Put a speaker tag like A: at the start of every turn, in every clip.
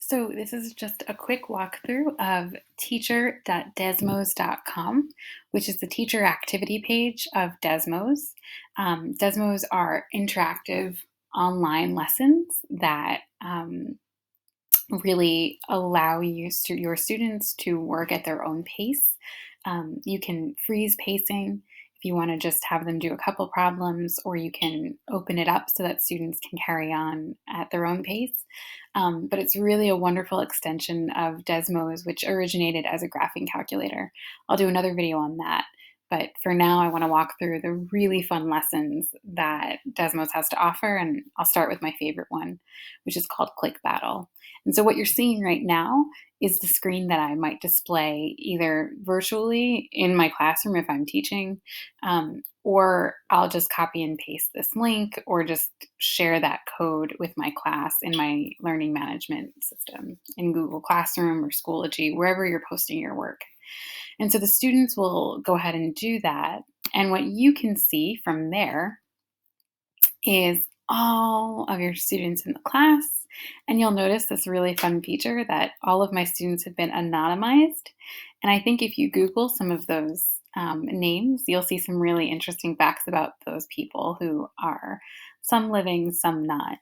A: So this is just a quick walkthrough of teacher.desmos.com, which is the teacher activity page of Desmos. Desmos are interactive online lessons that really allow your students to work at their own pace. You can freeze pacing if you want to just have them do a couple problems, or you can open it up so that students can carry on at their own pace. But it's really a wonderful extension of Desmos, which originated as a graphing calculator. I'll do another video on that. But for now, I want to walk through the really fun lessons that Desmos has to offer, and I'll start with my favorite one, which is called Click Battle. And so what you're seeing right now is the screen that I might display either virtually in my classroom if I'm teaching, or I'll just copy and paste this link or just share that code with my class in my learning management system in Google Classroom or Schoology, wherever you're posting your work. And so the students will go ahead and do that. And what you can see from there is all of your students in the class. And you'll notice this really fun feature that all of my students have been anonymized. And I think if you Google some of those names, you'll see some really interesting facts about those people who are some living, some not.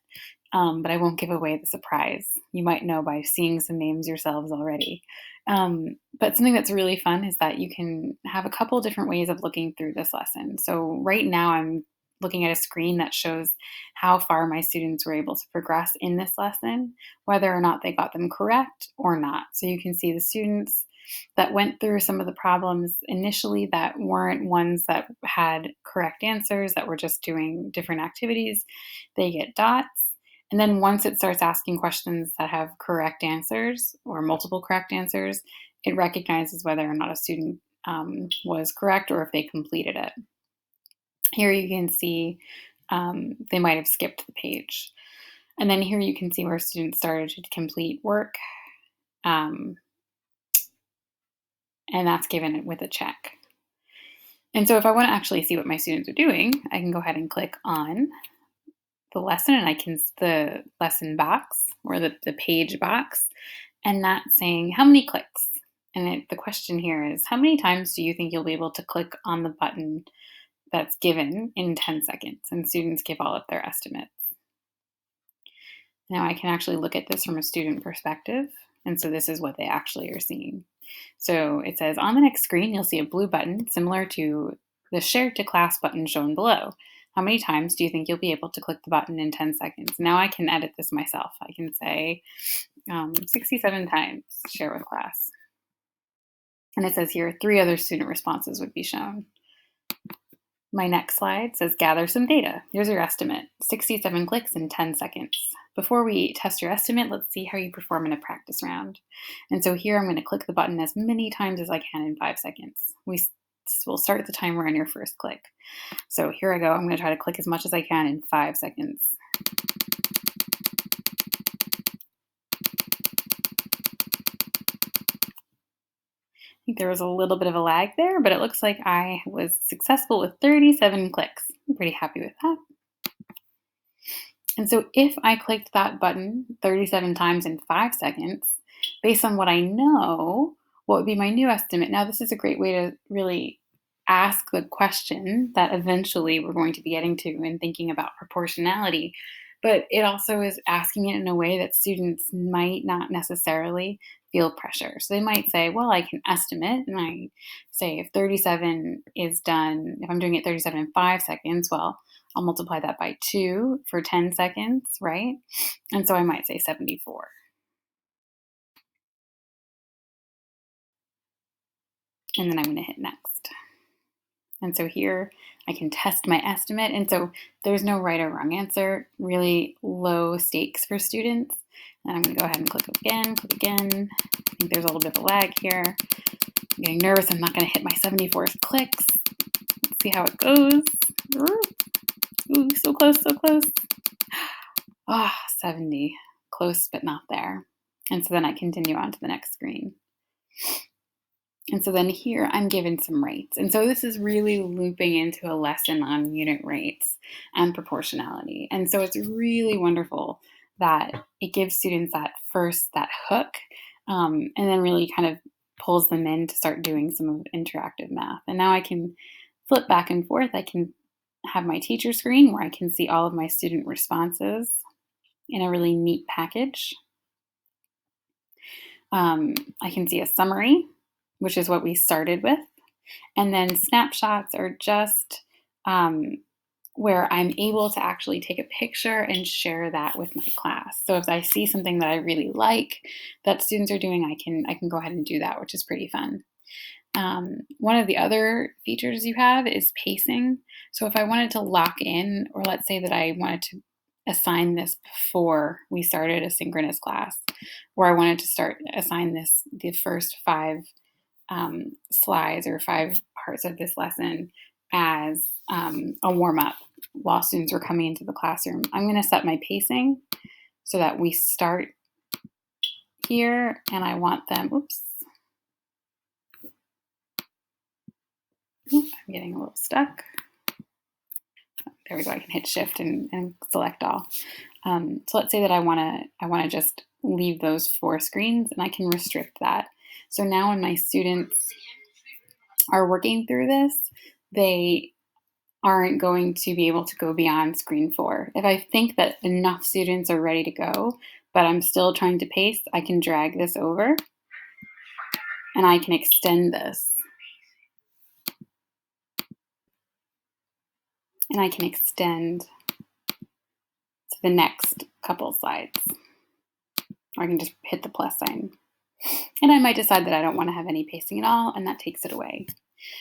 A: But I won't give away the surprise. You might know by seeing some names yourselves already. But something that's really fun is that you can have a couple different ways of looking through this lesson. So right now I'm looking at a screen that shows how far my students were able to progress in this lesson, whether or not they got them correct or not. So you can see the students that went through some of the problems initially that weren't ones that had correct answers, that were just doing different activities, they get dots. And then once it starts asking questions that have correct answers or multiple correct answers, it recognizes whether or not a student was correct or if they completed it. Here you can see they might have skipped the page. And then here you can see where students started to complete work. And that's given with a check. And so if I want to actually see what my students are doing, I can go ahead and click on the lesson, and I can the lesson box or the page box, and that's saying how many clicks. And the question here is, how many times do you think you'll be able to click on the button that's given in 10 seconds? And students give all of their estimates. Now I can actually look at this from a student perspective. And so this is what they actually are seeing. So it says on the next screen, you'll see a blue button similar to the Share to Class button shown below. How many times do you think you'll be able to click the button in 10 seconds? Now I can edit this myself. I can say 67 times share with class. And it says here 3 other student responses would be shown. My next slide says gather some data. Here's your estimate, 67 clicks in 10 seconds. Before we test your estimate, let's see how you perform in a practice round. And so here I'm going to click the button as many times as I can in 5 seconds. We'll start the timer on your first click. So here I go. I'm going to try to click as much as I can in 5 seconds. I think there was a little bit of a lag there, but it looks like I was successful with 37 clicks. I'm pretty happy with that. And so if I clicked that button 37 times in 5 seconds, based on what I know, what would be my new estimate? Now, this is a great way to really ask the question that eventually we're going to be getting to in thinking about proportionality. But it also is asking it in a way that students might not necessarily feel pressure. So they might say, well, I can estimate, and I say if 37 is done, if I'm doing it 37 in 5 seconds, well, I'll multiply that by 2 for 10 seconds, right? And so I might say 74. And then I'm going to hit next. And so here I can test my estimate. And so there's no right or wrong answer, really low stakes for students. And I'm going to go ahead and click again, click again. I think there's a little bit of a lag here. I'm getting nervous. I'm not going to hit my 74 clicks. Let's see how it goes. Ooh, so close, so close. Ah, 70. Close, but not there. And so then I continue on to the next screen. And so then here I'm given some rates. And so this is really looping into a lesson on unit rates and proportionality. And so it's really wonderful that it gives students that hook, and then really kind of pulls them in to start doing some of interactive math. And now I can flip back and forth. I can have my teacher screen where I can see all of my student responses in a really neat package. I can see a summary, which is what we started with. And then snapshots are just where I'm able to actually take a picture and share that with my class. So if I see something that I really like that students are doing, I can go ahead and do that, which is pretty fun. One of the other features you have is pacing. So if I wanted to lock in, or let's say that I wanted to assign this before we started a synchronous class, or I wanted to assign the first 5 slides or 5 parts of this lesson as a warm up while students were coming into the classroom. I'm going to set my pacing so that we start here, and I want them, I'm getting a little stuck. There we go. I can hit shift and select all. So let's say that I want to just leave those 4 screens, and I can restrict that. So now when my students are working through this, they aren't going to be able to go beyond screen 4. If I think that enough students are ready to go, but I'm still trying to pace, I can drag this over and I can extend this. And I can extend to the next couple slides. Or I can just hit the plus sign. And I might decide that I don't want to have any pacing at all, and that takes it away.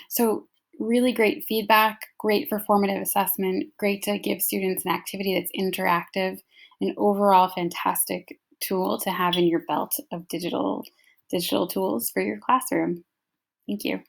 A: So really great feedback, great for formative assessment, great to give students an activity that's interactive, an overall fantastic tool to have in your belt of digital tools for your classroom. Thank you.